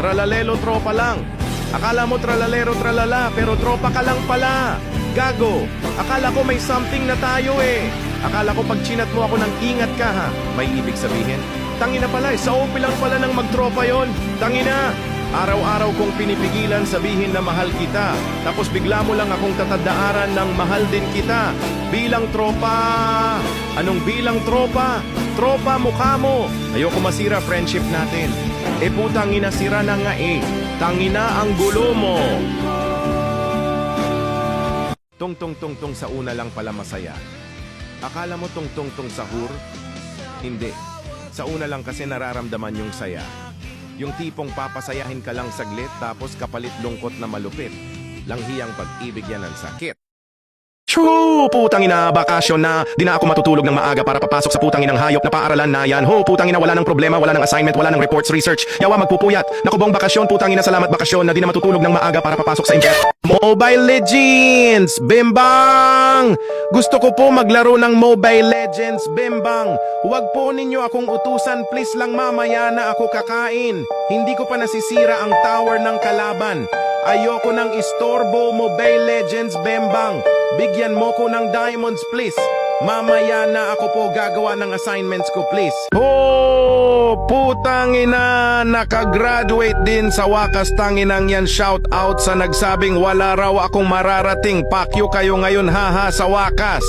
Tralalelo tropa lang. Akala mo tralalero tralala, pero tropa ka lang pala. Gago, akala ko may something na tayo eh. Akala ko pag chinat mo ako ng ingat ka ha. May ibig sabihin? Tangina pala sa OP lang pala ng magtropa yon. Tangina, araw-araw kong pinipigilan sabihin na mahal kita. Tapos bigla mo lang akong tatandaaran ng mahal din kita. Bilang tropa. Anong bilang tropa? Tropa mukha mo. Ayoko masira friendship natin. Putang ina sira na nga eh. Tangina ang gulo mo. Tong sa una lang pala masaya. Akala mo tong sahur? Hindi. Sa una lang kasi nararamdaman yung saya. Yung tipong papasayahin ka lang saglit tapos kapalit lungkot na malupit. Langhiyang pag-ibig yan ang sakit. True! Putang ina, bakasyon na. Di na ako matutulog ng maaga para papasok sa putang inang hayop na paaralan na yan. Ho, putang ina, wala ng problema, wala ng assignment, wala ng reports, research. Yawa, magpupuyat. Naku bong bakasyon, putang ina, salamat bakasyon na di na matutulog ng maaga para papasok sa impyerno. Mobile Legends! Bimbang! Gusto ko po maglaro ng Mobile Legends, Bimbang. Huwag po ninyo akong utusan, please lang mamaya na ako kakain. Hindi ko pa nasisira ang tower ng kalaban. Ayoko ng istorbo, Mobile Legends, Bembang. Bigyan mo ko ng diamonds, please. Mamaya na ako po gagawa ng assignments ko, please. Oh, putang ina, nakagraduate din sa wakas. Tanginang yan, shout out sa nagsabing wala raw akong mararating. Pakyo kayo ngayon, haha, sa wakas.